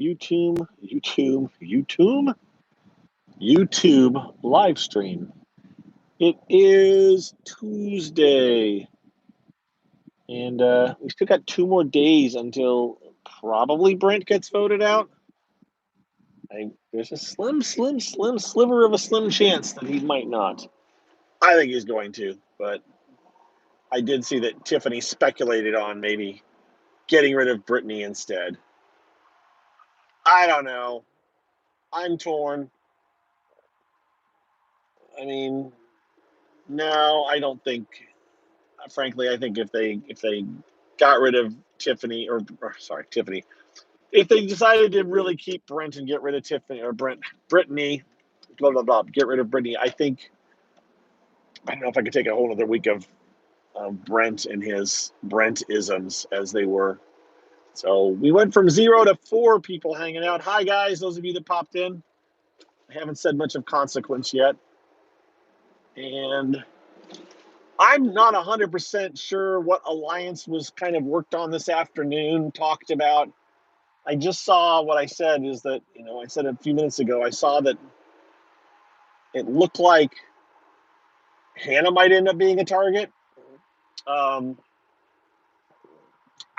YouTube live stream. It is Tuesday, and we still got 2 more days until probably Brent gets voted out. There's a slim sliver of a slim chance that he might not. I think he's going to, but I did see that Tiffany speculated on maybe getting rid of Brittany instead. I don't know. I'm torn. I mean, no, I don't think. Frankly, I think if they got rid of Tiffany, Tiffany, if they decided to really keep Brent and get rid of Tiffany or Brittany, blah blah blah, get rid of Brittany, I don't know if I could take a whole other week of Brent and his Brent-isms as they were. So we went from 0 to 4 people hanging out. Hi guys, those of you that popped in. I haven't said much of consequence yet, and I'm not 100% sure what alliance was kind of worked on this afternoon, talked about. I just saw what I said is that, I said a few minutes ago, I saw that it looked like Hannah might end up being a target.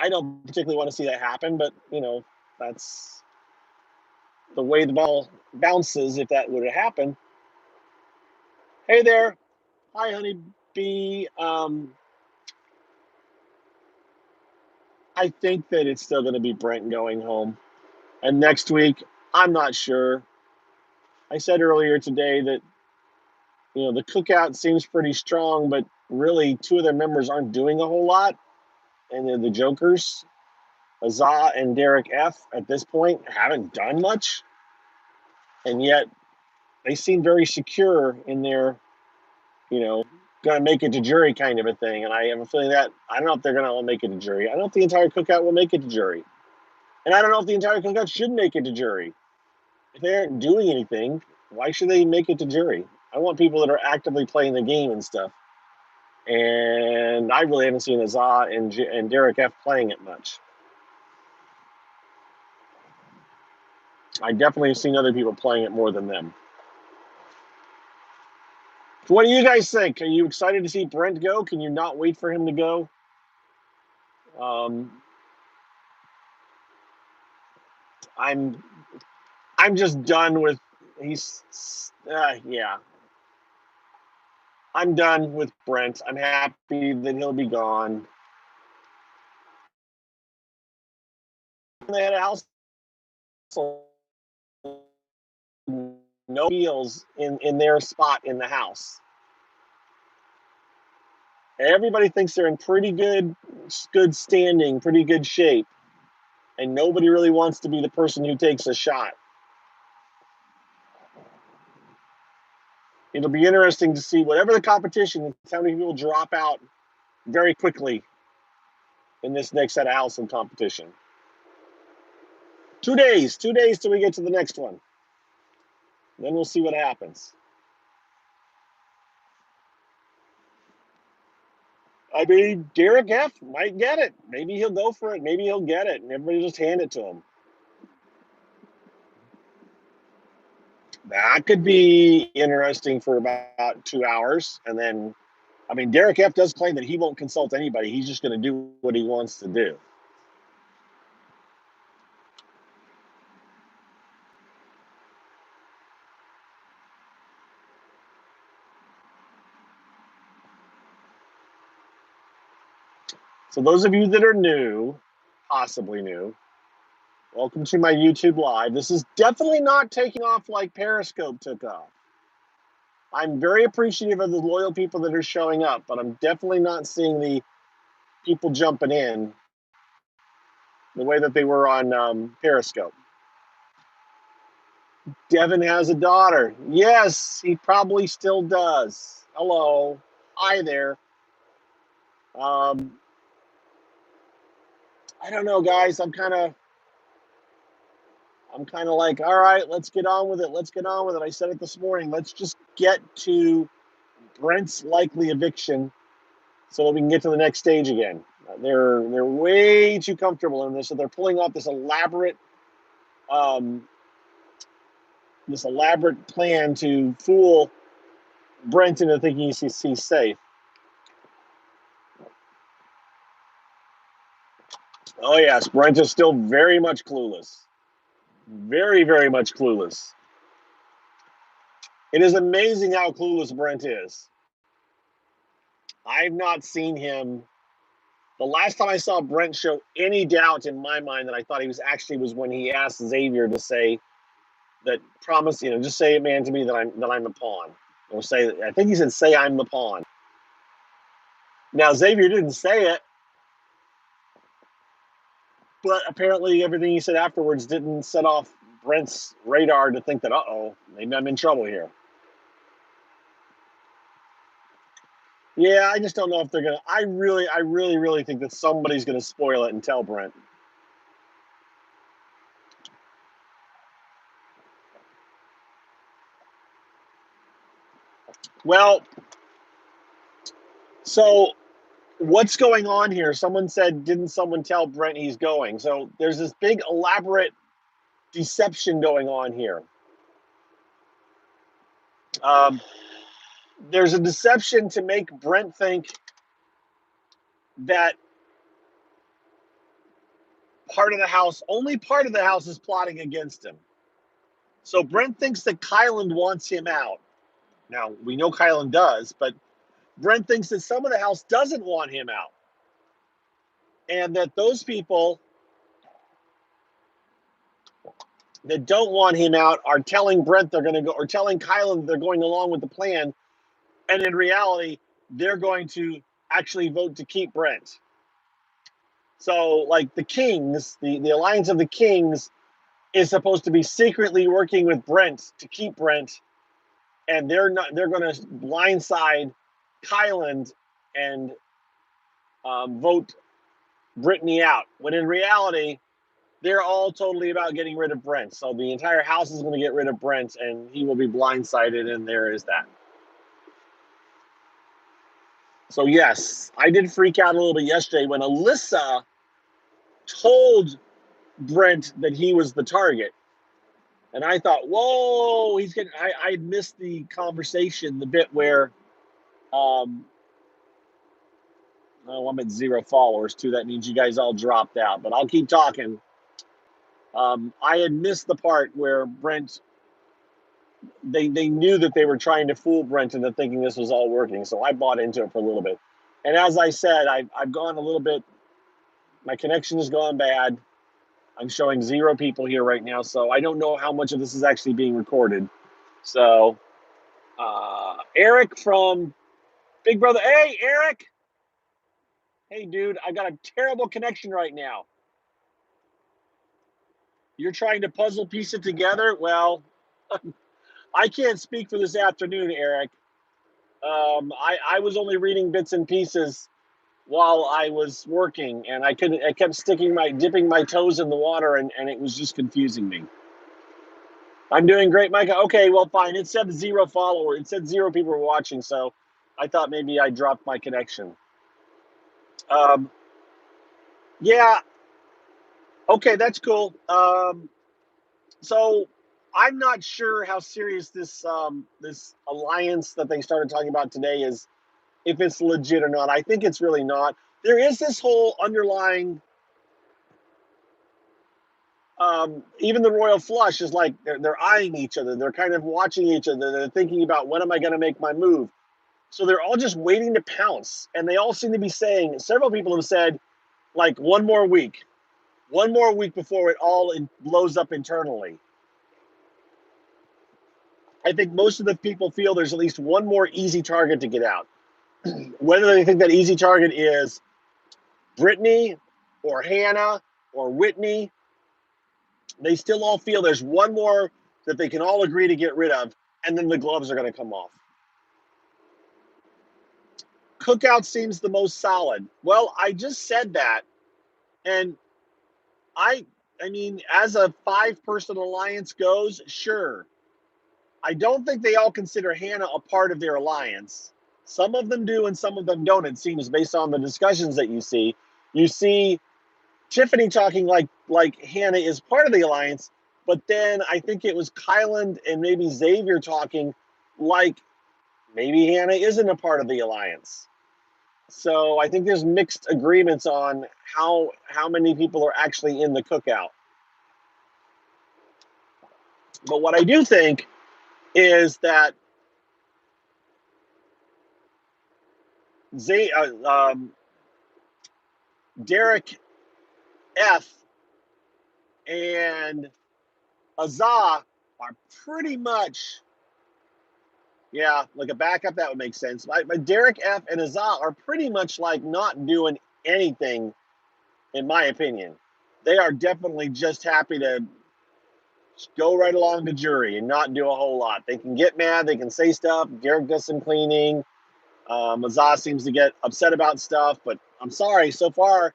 I don't particularly want to see that happen, but, that's the way the ball bounces if that were to happen. Hey there. Hi, Honeybee. I think that it's still going to be Brent going home. And next week, I'm not sure. I said earlier today that, the cookout seems pretty strong, but really 2 of their members aren't doing a whole lot. And they're the jokers. Azah and Derek F. at this point haven't done much. And yet they seem very secure in their, going to make it to jury kind of a thing. And I have a feeling that I don't know if they're going to all make it to jury. I don't know if the entire cookout will make it to jury. And I don't know if the entire cookout should make it to jury. If they aren't doing anything, why should they make it to jury? I want people that are actively playing the game and stuff. And I really haven't seen Azah and Derek F. playing it much. I definitely have seen other people playing it more than them. So what do you guys think? Are you excited to see Brent go? Can you not wait for him to go? I'm just done with yeah. I'm done with Brent. I'm happy that he'll be gone. They had a house, no deals in their spot in the house. Everybody thinks they're in pretty good standing, pretty good shape, and nobody really wants to be the person who takes a shot. It'll be interesting to see whatever the competition, how many people drop out very quickly in this next set of Allison competition. 2 days till we get to the next one. Then we'll see what happens. I mean, Derek F. might get it. Maybe he'll go for it. Maybe he'll get it, and everybody just hand it to him. That could be interesting for about 2 hours. And then, Derek F. does claim that he won't consult anybody. He's just going to do what he wants to do. So those of you that are new, possibly new, welcome to my YouTube Live. This is definitely not taking off like Periscope took off. I'm very appreciative of the loyal people that are showing up, but I'm definitely not seeing the people jumping in the way that they were on Periscope. Devin has a daughter. Yes, he probably still does. Hello. Hi there. I don't know, guys. I'm kind of like, all right, let's get on with it. I said it this morning. Let's just get to Brent's likely eviction so that we can get to the next stage again. They're way too comfortable in this, so they're pulling off this elaborate this elaborate plan to fool Brent into thinking he's safe. Oh yes, Brent is still very much clueless. Very, very much clueless. It is amazing how clueless Brent is. I've not seen him. The last time I saw Brent show any doubt in my mind that I thought he was when he asked Xavier to say that promise, just say it, man, to me that I'm the pawn. Or say, I think he said, say I'm the pawn. Now Xavier didn't say it, but apparently everything he said afterwards didn't set off Brent's radar to think that, maybe I'm in trouble here. Yeah, I just don't know if they're gonna. I really think that somebody's gonna spoil it and tell Brent. Well, so what's going on here? Someone said, didn't someone tell Brent he's going? So there's this big elaborate deception going on here. There's a deception to make Brent think that only part of the house is plotting against him. So Brent thinks that Kyland wants him out. Now, we know Kyland does, but Brent thinks that some of the house doesn't want him out. And that those people that don't want him out are telling Brent they're going to go, or telling Kyland they're going along with the plan. And in reality, they're going to actually vote to keep Brent. So, like the Kings, the Alliance of the Kings is supposed to be secretly working with Brent to keep Brent, and they're going to blindside Kyland and vote Brittany out. When in reality, they're all totally about getting rid of Brent. So the entire house is going to get rid of Brent, and he will be blindsided, and there is that. So yes, I did freak out a little bit yesterday when Alyssa told Brent that he was the target. And I thought, whoa, he's getting. I missed the conversation, the bit where, I'm at 0 followers too. That means you guys all dropped out, but I'll keep talking. I had missed the part where Brent, they knew that they were trying to fool Brent into thinking this was all working. So I bought into it for a little bit. And as I said, I've gone a little bit, my connection has gone bad. I'm showing 0 people here right now, so I don't know how much of this is actually being recorded. So, Eric from Big Brother. Hey, Eric. Hey, dude, I got a terrible connection right now. You're trying to puzzle piece it together? Well, I can't speak for this afternoon, Eric. I was only reading bits and pieces while I was working, and I kept dipping my toes in the water, and it was just confusing me. I'm doing great, Micah. Okay, well, fine. It said 0 followers. It said 0 people were watching, so I thought maybe I dropped my connection. Yeah. Okay, that's cool. So I'm not sure how serious this this alliance that they started talking about today is, if it's legit or not. I think it's really not. There is this whole underlying. Even the royal flush is like they're eyeing each other. They're kind of watching each other. They're thinking about, when am I going to make my move? So they're all just waiting to pounce. And they all seem to be saying, several people have said, like, one more week before it all blows up internally. I think most of the people feel there's at least one more easy target to get out. Whether they think that easy target is Brittany or Hannah or Whitney, they still all feel there's one more that they can all agree to get rid of, and then the gloves are going to come off. Cookout seems the most solid. Well, I just said that, and I mean, as a 5-person alliance goes, sure. I don't think they all consider Hannah a part of their alliance. Some of them do and some of them don't, it seems, based on the discussions that you see. You see Tiffany talking like Hannah is part of the alliance, But then I think it was Kyland and maybe Xavier talking like maybe Hannah isn't a part of the alliance. So I think there's mixed agreements on how many people are actually in the cookout. But what I do think is that Derek F and Azah are pretty much, yeah, like a backup, that would make sense. But Derek F and Azah are pretty much like not doing anything, in my opinion. They are definitely just happy to go right along the jury and not do a whole lot. They can get mad, they can say stuff. Derek does some cleaning. Azah seems to get upset about stuff, but I'm sorry, so far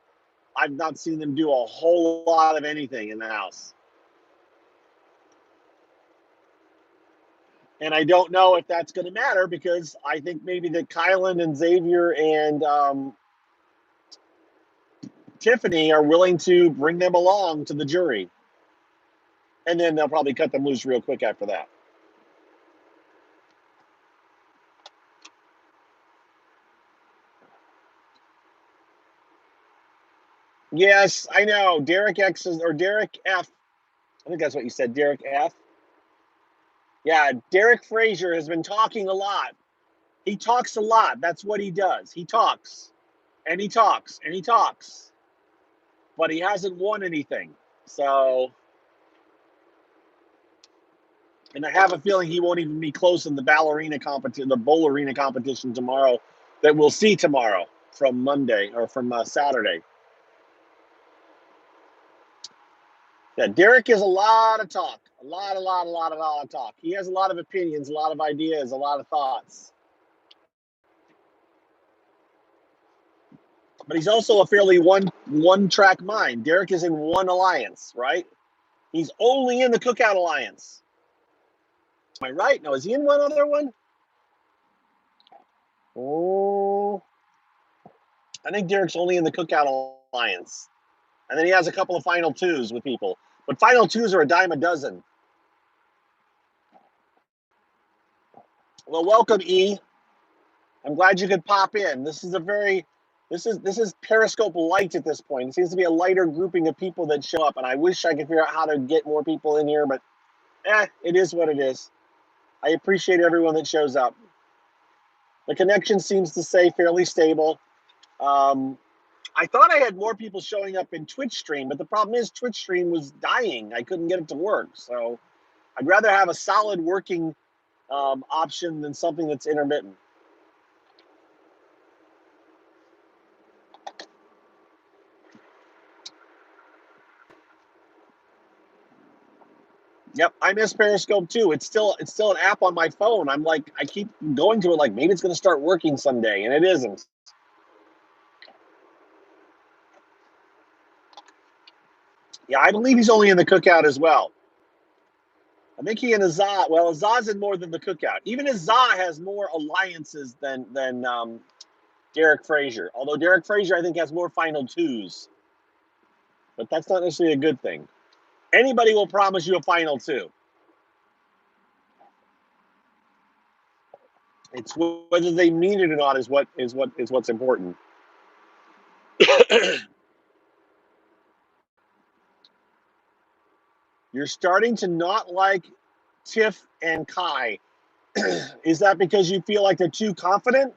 I've not seen them do a whole lot of anything in the house. And I don't know if that's going to matter because I think maybe that Kylan and Xavier and Tiffany are willing to bring them along to the jury. And then they'll probably cut them loose real quick after that. Yes, I know. Derek X is, or Derek F. I think that's what you said, Derek F. Yeah, Derek Frazier has been talking a lot. He talks a lot. That's what he does. He talks and he talks and he talks, but he hasn't won anything. So, and I have a feeling he won't even be close in the ballerina competition, the ballerina competition tomorrow that we'll see tomorrow from Monday or from Saturday. Yeah, Derek is a lot of talk, a lot of talk. He has a lot of opinions, a lot of ideas, a lot of thoughts. But he's also a fairly one track mind. Derek is in one alliance, right? He's only in the Cookout Alliance. Am I right? No, is he in one other one? Oh, I think Derek's only in the Cookout Alliance. And then he has a couple of final twos with people. But final twos are a dime a dozen. Well, welcome, E. I'm glad you could pop in. This is Periscope light at this point. It seems to be a lighter grouping of people that show up, and I wish I could figure out how to get more people in here, but it is what it is. I appreciate everyone that shows up. The connection seems to stay fairly stable. I thought I had more people showing up in Twitch stream, but the problem is Twitch stream was dying. I couldn't get it to work. So I'd rather have a solid working option than something that's intermittent. Yep, I miss Periscope too. It's still an app on my phone. I'm like, I keep going to it like maybe it's going to start working someday, and it isn't. Yeah, I believe he's only in the Cookout as well. I think he and Azah. Well, Azah's in more than the Cookout. Even Azah has more alliances than Derek Frazier. Although Derek Frazier, I think, has more final twos, but that's not necessarily a good thing. Anybody will promise you a final two. It's whether they mean it or not is what's important. You're starting to not like Tiff and Kai. Is that because you feel like they're too confident?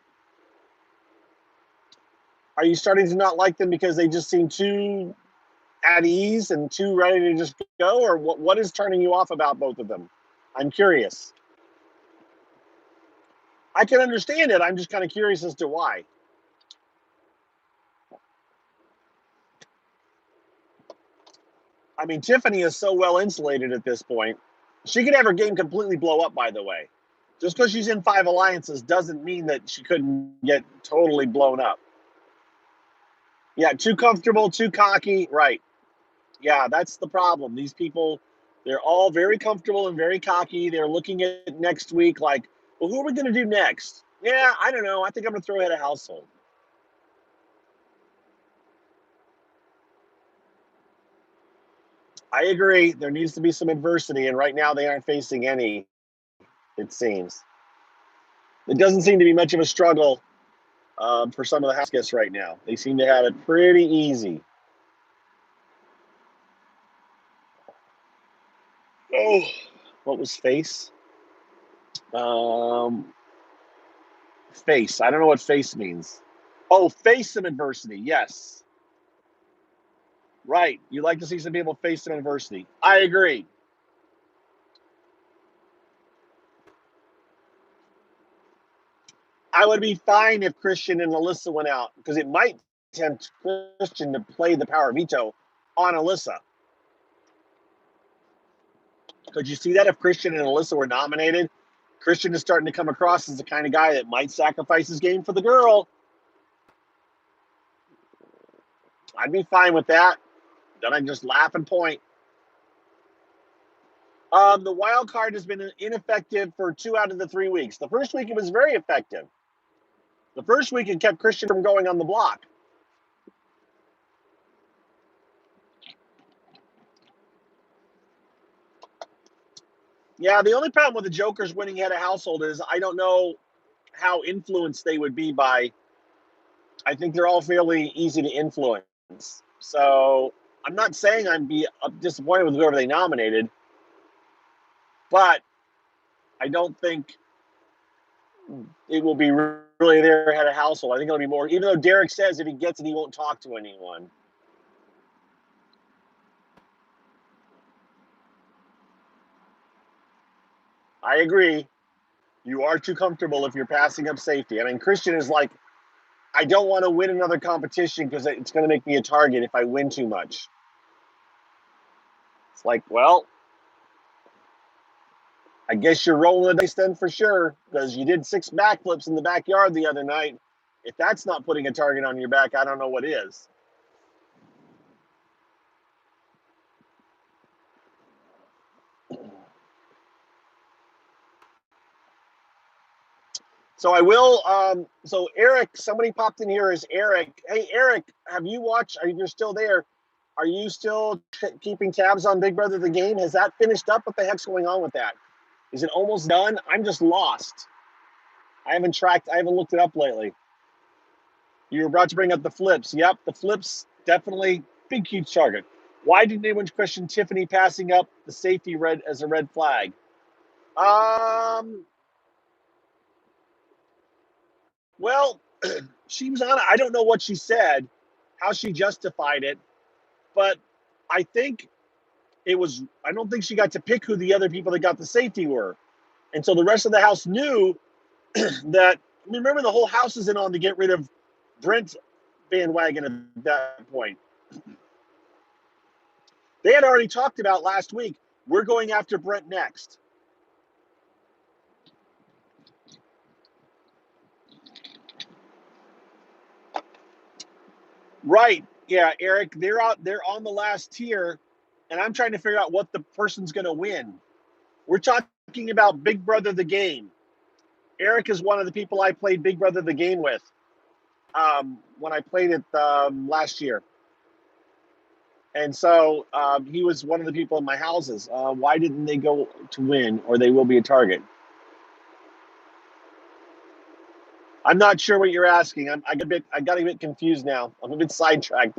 Are you starting to not like them because they just seem too at ease and too ready to just go? Or what is turning you off about both of them? I'm curious. I can understand it. I'm just kind of curious as to why. I mean, Tiffany is so well insulated at this point. She could have her game completely blow up, by the way. Just because she's in 5 alliances doesn't mean that she couldn't get totally blown up. Yeah, too comfortable, too cocky. Right. Yeah, that's the problem. These people, they're all very comfortable and very cocky. They're looking at next week like, well, who are we going to do next? Yeah, I don't know. I think I'm going to throw ahead a household. I agree. There needs to be some adversity, and right now they aren't facing any, it seems. It doesn't seem to be much of a struggle for some of the house guests right now. They seem to have it pretty easy. Oh, what was face? Um, face. I don't know what face means. Oh, face some adversity. Yes. Right. You like to see some people face some adversity. I agree. I would be fine if Christian and Alyssa went out because it might tempt Christian to play the power veto on Alyssa. Could you see that if Christian and Alyssa were nominated? Christian is starting to come across as the kind of guy that might sacrifice his game for the girl. I'd be fine with that. Then I'd just laugh and point. The wild card has been ineffective for 2 out of the 3 weeks. The first week it was very effective. The first week it kept Christian from going on the block. Yeah, the only problem with the Jokers winning head of household is I don't know how influenced they would be by. I think they're all fairly easy to influence. So I'm not saying I'm disappointed with whoever they nominated, but I don't think it will be really their head of household. I think it'll be more, even though Derek says if he gets it, he won't talk to anyone. I agree. You are too comfortable if you're passing up safety. I mean, Christian is like, I don't want to win another competition because it's going to make me a target if I win too much. It's like, well, I guess you're rolling the dice then for sure because you did 6 backflips in the backyard the other night. If that's not putting a target on your back, I don't know what is. So I will. So Eric, somebody popped in here as Eric. Hey Eric, have you watched? You're still there? Are you still keeping tabs on Big Brother the game? Has that finished up? What the heck's going on with that? Is it almost done? I'm just lost. I haven't tracked. I haven't looked it up lately. You were about to bring up the flips. Yep, the flips definitely big huge target. Why didn't anyone question Tiffany passing up the safety red as a red flag? Um. Well, she was on. I don't know what she said, how she justified it, but I think it was. I don't think she got to pick who the other people that got the safety were, and so the rest of the house knew that. I mean, remember the whole house is in on to get rid of Brent bandwagon at that point. They had already talked about last week. We're going after Brent next. Right. Yeah, Eric, they're out. They're on the last tier, and I'm trying to figure out what the person's going to win. We're talking about Big Brother the game. Eric is one of the people I played Big Brother the game with when I played it last year. And so he was one of the people in my houses. Why didn't they go to win or they will be a target? I'm not sure what you're asking. I got a bit confused now. I'm a bit sidetracked.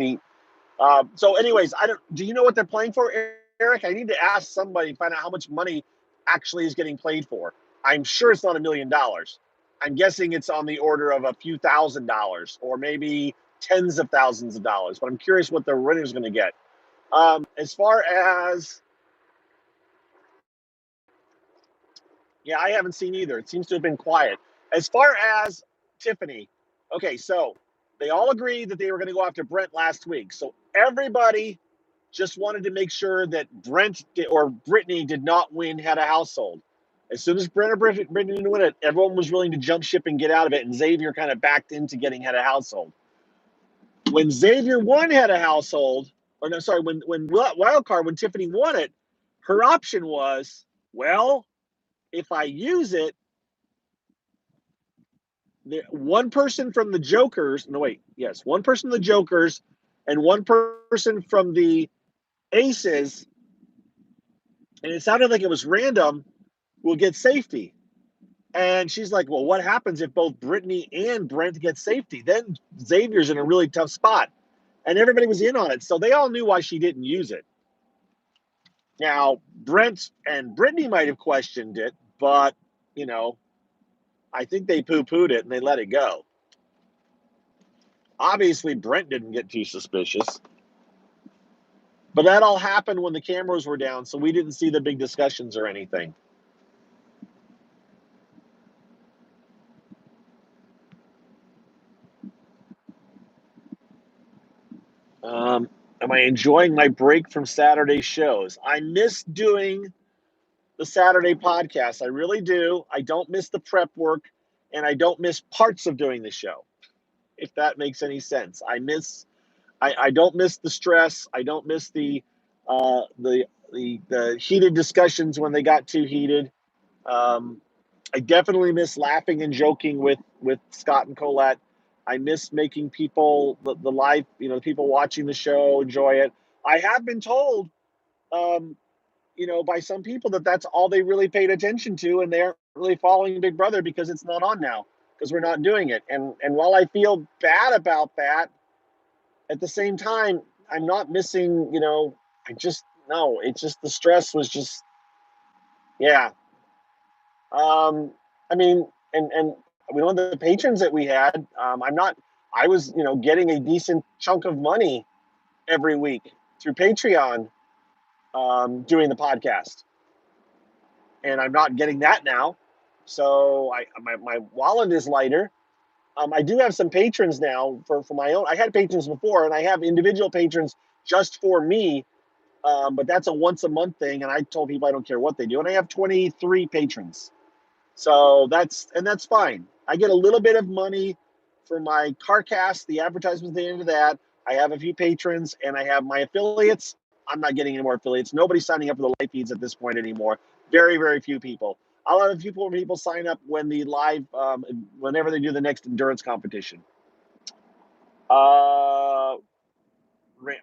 So anyways, I don't. Do you know what they're playing for, Eric? I need to ask somebody to find out how much money actually is getting played for. I'm sure it's not $1,000,000. I'm guessing it's on the order of a few $1,000s or maybe tens of thousands of dollars. But I'm curious what the winner is going to get. As far as yeah, I haven't seen either. It seems to have been quiet. As far as Tiffany, okay, so they all agreed that they were going to go after Brent last week. So everybody just wanted to make sure that Brent or Brittany did not win head of household. As soon as Brent or Brittany didn't win it, everyone was willing to jump ship and get out of it. And Xavier kind of backed into getting head of household. When Xavier won head of household, or no, sorry, when Wildcard, when Tiffany won it, her option was, well, if I use it, one person from the Jokers, no, wait, yes, one person from the Jokers and one person from the Aces and it sounded like it was random, will get safety. And she's like, well, what happens if both Brittany and Brent get safety? Then Xavier's in a really tough spot. And everybody was in on it. So they all knew why she didn't use it. Now, Brent and Brittany might have questioned it, but, you know, I think they poo pooed it and they let it go. Obviously, Brent didn't get too suspicious. But that all happened when the cameras were down, so we didn't see the big discussions or anything. Am I enjoying my break from Saturday shows? I miss doing the Saturday podcast. I really do. I don't miss the prep work, and I don't miss parts of doing the show, if that makes any sense. I don't miss the stress. I don't miss uh, the the heated discussions when they got too heated. Um, I definitely miss laughing and joking with Scott and Colette. I miss making people the live, the people watching the show enjoy it. I have been told, um, by some people that that's all they really paid attention to, and they aren't really following Big Brother because it's not on now because we're not doing it. And while I feel bad about that, at the same time, I'm not missing. I just no. It's just the stress was just yeah. I mean, and one of the patrons that we had, I'm not. I was getting a decent chunk of money every week through Patreon, doing the podcast, and I'm not getting that now. So my wallet is lighter. I do have some patrons now for my own. I had patrons before, and I have individual patrons just for me. But that's a once a month thing, and I told people I don't care what they do, and I have 23 patrons. So that's fine. I get a little bit of money for my CarCast, the advertisements at the end of that. I have a few patrons, and I have my affiliates. I'm not getting any more affiliates. Nobody's signing up for the live feeds at this point anymore. Very, very few people. I'll have a few more people sign up when the live, whenever they do the next endurance competition. Uh,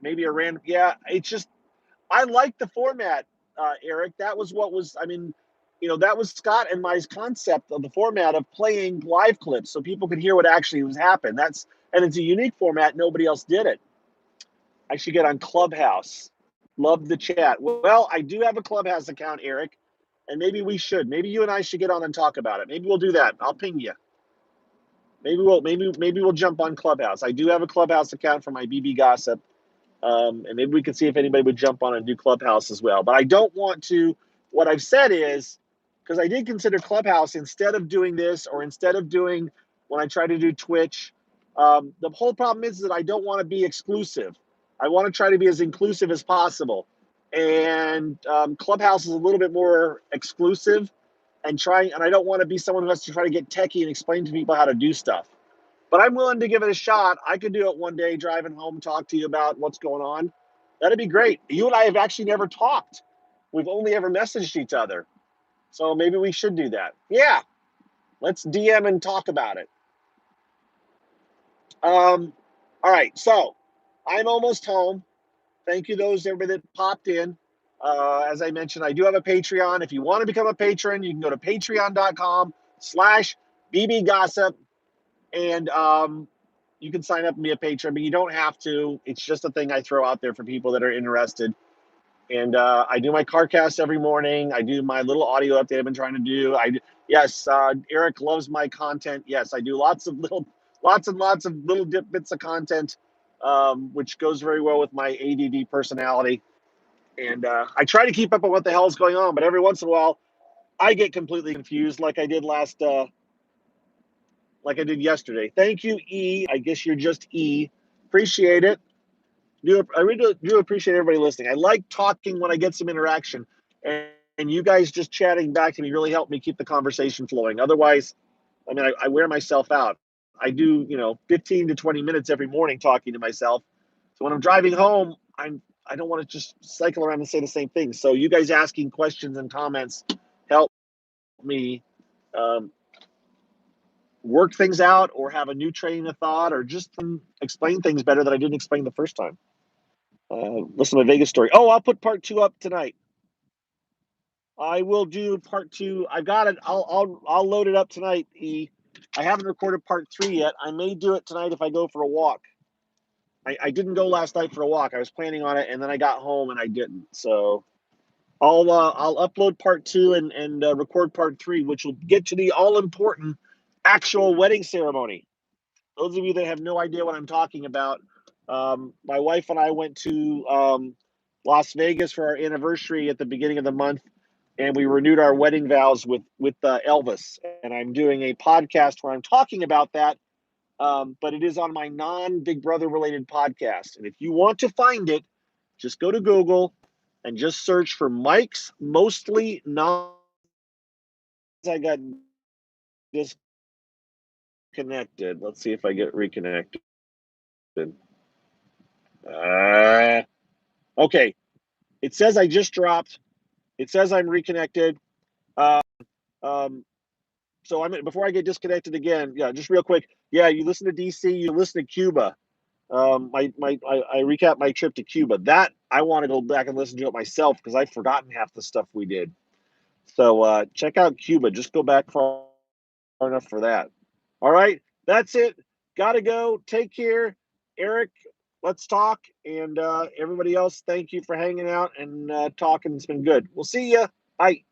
Maybe a random. Yeah, it's just I like the format, Eric. That was what was. I mean, that was Scott and my concept of the format of playing live clips so people could hear what actually was happening. And it's a unique format. Nobody else did it. I should get on Clubhouse. Love the chat. Well, I do have a Clubhouse account, Eric, and maybe we should. Maybe you and I should get on and talk about it. Maybe we'll do that. I'll ping you. Maybe we'll jump on Clubhouse. I do have a Clubhouse account for my BB Gossip. And maybe we can see if anybody would jump on and do Clubhouse as well. But I don't want to. What I've said is, because I did consider Clubhouse instead of doing this, or instead of doing when I try to do Twitch. The whole problem is that I don't want to be exclusive. I want to try to be as inclusive as possible. And Clubhouse is a little bit more exclusive, and I don't want to be someone who has to try to get techie and explain to people how to do stuff. But I'm willing to give it a shot. I could do it one day, driving home, talk to you about what's going on. That'd be great. You and I have actually never talked. We've only ever messaged each other. So maybe we should do that. Yeah, let's DM and talk about it. All right, so I'm almost home. Thank you, everybody that popped in. As I mentioned, I do have a Patreon. If you want to become a patron, you can go to patreon.com/BB Gossip. And you can sign up and be a patron, but you don't have to. It's just a thing I throw out there for people that are interested. And I do my CarCast every morning. I do my little audio update I've been trying to do. Yes, Eric loves my content. Yes, I do lots and lots of little bits of content, which goes very well with my ADD personality. And I try to keep up on what the hell is going on, but every once in a while, I get completely confused, like I did like I did yesterday. Thank you, E. I guess you're just E. Appreciate it. I really do appreciate everybody listening. I like talking when I get some interaction, and you guys just chatting back to me really helped me keep the conversation flowing. Otherwise, I mean, I wear myself out. I do, 15 to 20 minutes every morning talking to myself. So when I'm driving home, I don't want to just cycle around and say the same thing. So you guys asking questions and comments help me um, work things out, or have a new train of thought, or just explain things better that I didn't explain the first time. Listen to my Vegas story. Oh, I'll put part 2 up tonight. I will do part 2. I got it. I'll load it up tonight. I haven't recorded part 3 yet. I may do it tonight if I go for a walk. I didn't go last night for a walk. I was planning on it, and then I got home and I didn't. So I'll upload part 2 and record part 3, which will get to the all important actual wedding ceremony. Those of you that have no idea what I'm talking about, my wife and I went to Las Vegas for our anniversary at the beginning of the month, and we renewed our wedding vows with Elvis. And I'm doing a podcast where I'm talking about that, but it is on my non Big Brother related podcast. And if you want to find it, just go to Google and just search for Mike's Mostly Non. I got disconnected. Let's see if I get reconnected. Okay, it says I just dropped. It says I'm reconnected. Uh, um, so I'm before I get disconnected again. Yeah, just real quick. Yeah, you listen to DC. You listen to Cuba. I recap my trip to Cuba. That I want to go back and listen to it myself because I've forgotten half the stuff we did. So check out Cuba. Just go back far enough for that. All right, that's it. Gotta go. Take care, Eric. Let's talk, and everybody else. Thank you for hanging out and talking. It's been good. We'll see you. Bye.